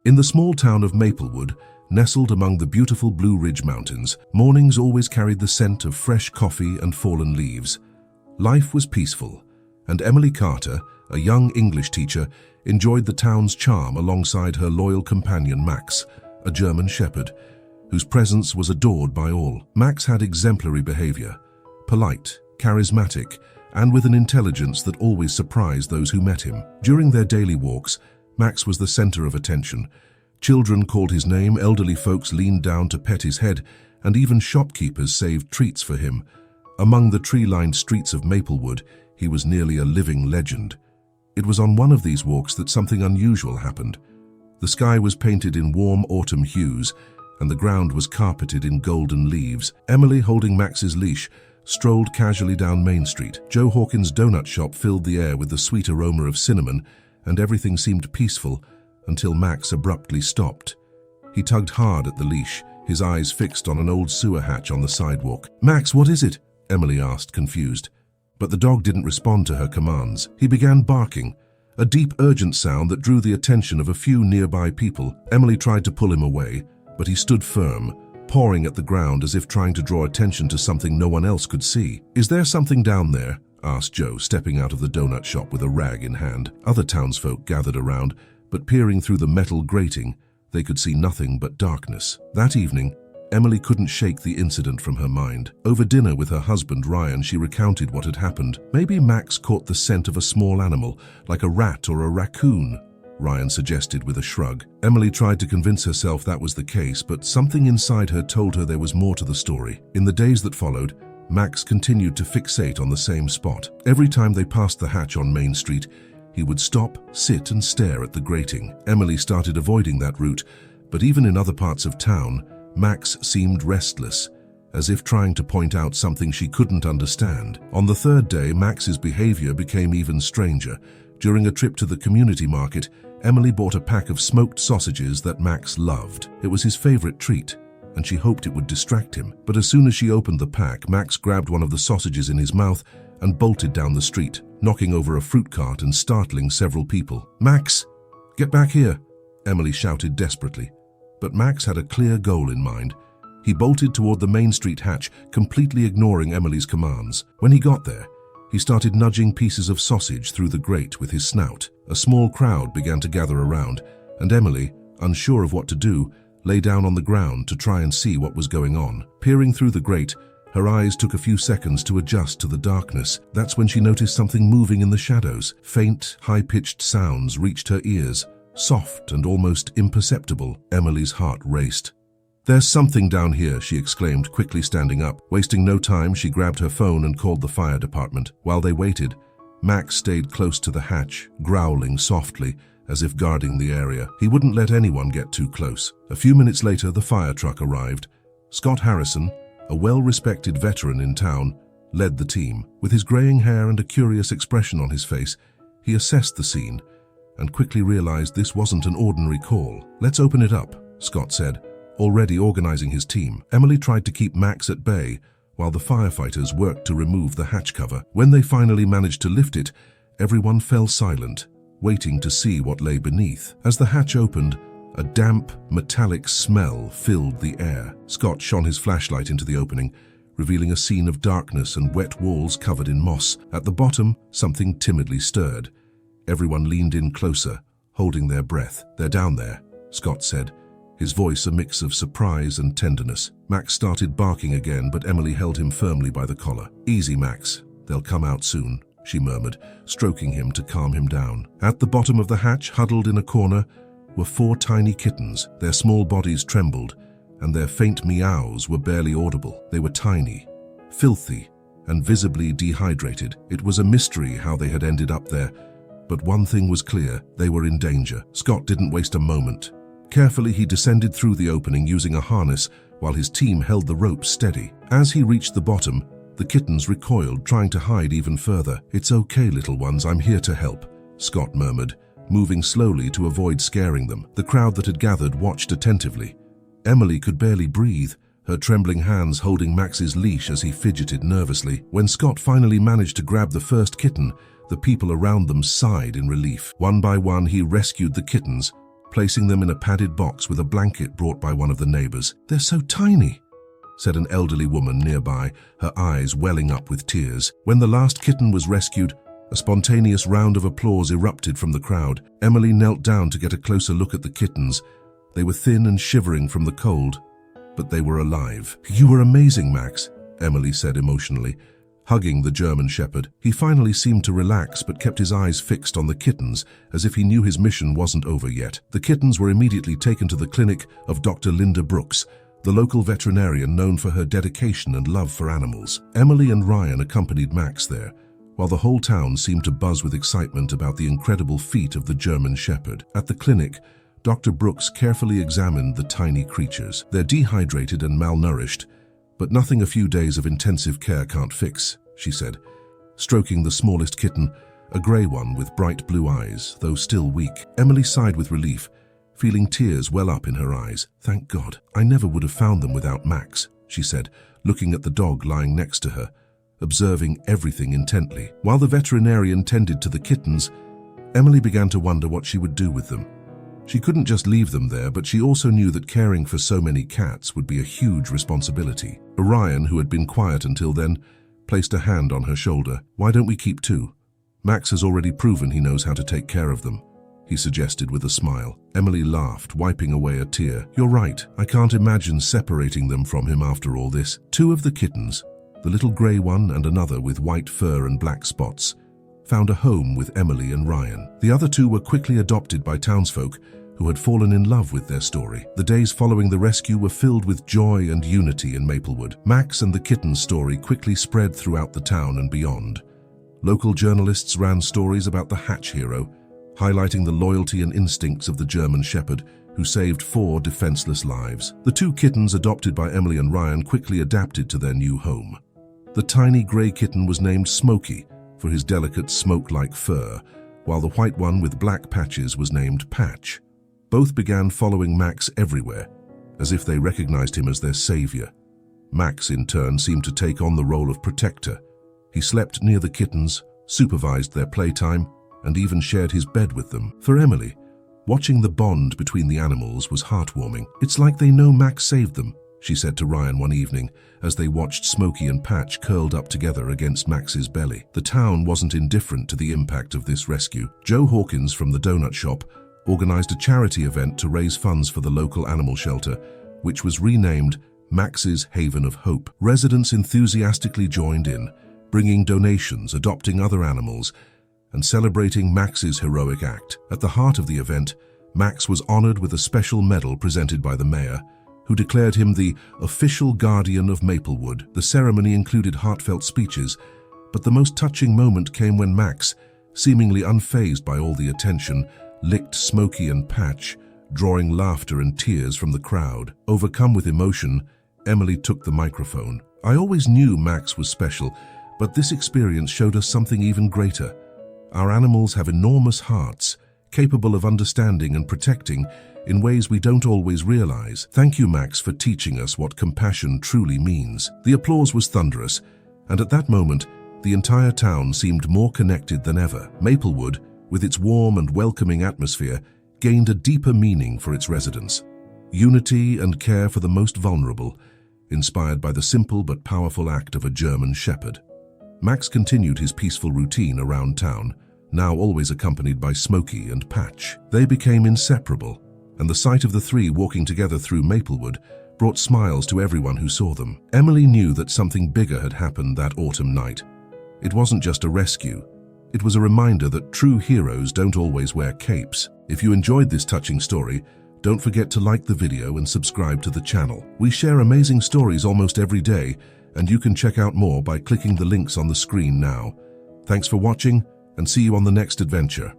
In the small town of Maplewood, nestled among the beautiful Blue Ridge Mountains, mornings always carried the scent of fresh coffee and fallen leaves. Life was peaceful, and Emily Carter, a young English teacher, enjoyed the town's charm alongside her loyal companion Max, a German shepherd, whose presence was adored by all. Max had exemplary behavior, polite, charismatic, and with an intelligence that always surprised those who met him. During their daily walks, Max was the center of attention. Children called his name, elderly folks leaned down to pet his head, and even shopkeepers saved treats for him. Among the tree-lined streets of Maplewood, he was nearly a living legend. It was on one of these walks that something unusual happened. The sky was painted in warm autumn hues, and the ground was carpeted in golden leaves. Emily, holding Max's leash, strolled casually down Main Street. Joe Hawkins' donut shop filled the air with the sweet aroma of cinnamon, and everything seemed peaceful until Max abruptly stopped. He tugged hard at the leash, his eyes fixed on an old sewer hatch on the sidewalk. "Max, what is it?" Emily asked, confused. But the dog didn't respond to her commands. He began barking, a deep, urgent sound that drew the attention of a few nearby people. Emily tried to pull him away, but he stood firm, pawing at the ground as if trying to draw attention to something no one else could see. "Is there something down there?" asked Joe, stepping out of the donut shop with a rag in hand. Other townsfolk gathered around, but peering through the metal grating, they could see nothing but darkness. That evening, Emily couldn't shake the incident from her mind. Over dinner with her husband, Ryan, she recounted what had happened. "Maybe Max caught the scent of a small animal, like a rat or a raccoon," Ryan suggested with a shrug. Emily tried to convince herself that was the case, but something inside her told her there was more to the story. In the days that followed, Max continued to fixate on the same spot. Every time they passed the hatch on Main Street, he would stop, sit, and stare at the grating. Emily started avoiding that route, but even in other parts of town, Max seemed restless, as if trying to point out something she couldn't understand. On the third day, Max's behavior became even stranger. During a trip to the community market, Emily bought a pack of smoked sausages that Max loved. It was his favorite treat, and she hoped it would distract him. But as soon as she opened the pack, Max grabbed one of the sausages in his mouth and bolted down the street, knocking over a fruit cart and startling several people. "Max, get back here!" Emily shouted desperately. But Max had a clear goal in mind. He bolted toward the Main Street hatch, completely ignoring Emily's commands. When he got there, he started nudging pieces of sausage through the grate with his snout. A small crowd began to gather around, and Emily, unsure of what to do, lay down on the ground to try and see what was going on. Peering through the grate, her eyes took a few seconds to adjust to the darkness. That's when she noticed something moving in the shadows. Faint, high-pitched sounds reached her ears, soft and almost imperceptible. Emily's heart raced. "There's something down here," she exclaimed, quickly standing up. Wasting no time, she grabbed her phone and called the fire department. While they waited, Max stayed close to the hatch, growling softly, as if guarding the area. He wouldn't let anyone get too close. A few minutes later, the fire truck arrived. Scott Harrison, a well-respected veteran in town, led the team. With his graying hair and a curious expression on his face, he assessed the scene and quickly realized this wasn't an ordinary call. "Let's open it up," Scott said, already organizing his team. Emily tried to keep Max at bay while the firefighters worked to remove the hatch cover. When they finally managed to lift it, everyone fell silent, waiting to see what lay beneath. As the hatch opened, a damp, metallic smell filled the air. Scott shone his flashlight into the opening, revealing a scene of darkness and wet walls covered in moss. At the bottom, something timidly stirred. Everyone leaned in closer, holding their breath. "They're down there," Scott said, his voice a mix of surprise and tenderness. Max started barking again, but Emily held him firmly by the collar. "Easy, Max. They'll come out soon," she murmured, stroking him to calm him down. At the bottom of the hatch, huddled in a corner, were 4 tiny kittens. Their small bodies trembled, and their faint meows were barely audible. They were tiny, filthy, and visibly dehydrated. It was a mystery how they had ended up there, but one thing was clear: they were in danger. Scott didn't waste a moment. Carefully, he descended through the opening using a harness while his team held the rope steady. As he reached the bottom, the kittens recoiled, trying to hide even further. "It's okay, little ones, I'm here to help," Scott murmured, moving slowly to avoid scaring them. The crowd that had gathered watched attentively. Emily could barely breathe, her trembling hands holding Max's leash as he fidgeted nervously. When Scott finally managed to grab the first kitten, the people around them sighed in relief. One by one, he rescued the kittens, placing them in a padded box with a blanket brought by one of the neighbors. "They're so tiny," said an elderly woman nearby, her eyes welling up with tears. When the last kitten was rescued, a spontaneous round of applause erupted from the crowd. Emily knelt down to get a closer look at the kittens. They were thin and shivering from the cold, but they were alive. "You were amazing, Max," Emily said emotionally, hugging the German Shepherd. He finally seemed to relax but kept his eyes fixed on the kittens, as if he knew his mission wasn't over yet. The kittens were immediately taken to the clinic of Dr. Linda Brooks, the local veterinarian known for her dedication and love for animals. Emily and Ryan accompanied Max there, while the whole town seemed to buzz with excitement about the incredible feat of the German Shepherd. At the clinic, Dr. Brooks carefully examined the tiny creatures. "They're dehydrated and malnourished, but nothing a few days of intensive care can't fix," she said, stroking the smallest kitten, a grey one with bright blue eyes, though still weak. Emily sighed with relief, feeling tears well up in her eyes. "Thank God. I never would have found them without Max," she said, looking at the dog lying next to her, observing everything intently. While the veterinarian tended to the kittens, Emily began to wonder what she would do with them. She couldn't just leave them there, but she also knew that caring for so many cats would be a huge responsibility. Orion, who had been quiet until then, placed a hand on her shoulder. "Why don't we keep two? Max has already proven he knows how to take care of them," he suggested with a smile. Emily laughed, wiping away a tear. "You're right. I can't imagine separating them from him after all this." Two of the kittens, the little grey one and another with white fur and black spots, found a home with Emily and Ryan. The other two were quickly adopted by townsfolk who had fallen in love with their story. The days following the rescue were filled with joy and unity in Maplewood. Max and the kitten's story quickly spread throughout the town and beyond. Local journalists ran stories about the Hatch hero, highlighting the loyalty and instincts of the German Shepherd, who saved 4 defenseless lives. The 2 kittens adopted by Emily and Ryan quickly adapted to their new home. The tiny grey kitten was named Smokey for his delicate smoke-like fur, while the white one with black patches was named Patch. Both began following Max everywhere, as if they recognized him as their savior. Max, in turn, seemed to take on the role of protector. He slept near the kittens, supervised their playtime, and even shared his bed with them. For Emily, watching the bond between the animals was heartwarming. "It's like they know Max saved them," she said to Ryan one evening as they watched Smokey and Patch curled up together against Max's belly. The town wasn't indifferent to the impact of this rescue. Joe Hawkins from the donut shop organized a charity event to raise funds for the local animal shelter, which was renamed Max's Haven of Hope. Residents enthusiastically joined in, bringing donations, adopting other animals, and celebrating Max's heroic act. At the heart of the event, Max was honored with a special medal presented by the mayor, who declared him the official guardian of Maplewood. The ceremony included heartfelt speeches, but the most touching moment came when Max, seemingly unfazed by all the attention, licked Smokey and Patch, drawing laughter and tears from the crowd. Overcome with emotion, Emily took the microphone. "I always knew Max was special, but this experience showed us something even greater. Our animals have enormous hearts, capable of understanding and protecting in ways we don't always realize. Thank you, Max, for teaching us what compassion truly means." The applause was thunderous, and at that moment, the entire town seemed more connected than ever. Maplewood, with its warm and welcoming atmosphere, gained a deeper meaning for its residents. Unity and care for the most vulnerable, inspired by the simple but powerful act of a German Shepherd. Max continued his peaceful routine around town, now always accompanied by Smokey and Patch. They became inseparable, and the sight of the 3 walking together through Maplewood brought smiles to everyone who saw them. Emily knew that something bigger had happened that autumn night. It wasn't just a rescue. It was a reminder that true heroes don't always wear capes. If you enjoyed this touching story, don't forget to like the video and subscribe to the channel. We share amazing stories almost every day, and you can check out more by clicking the links on the screen now. Thanks for watching, and see you on the next adventure.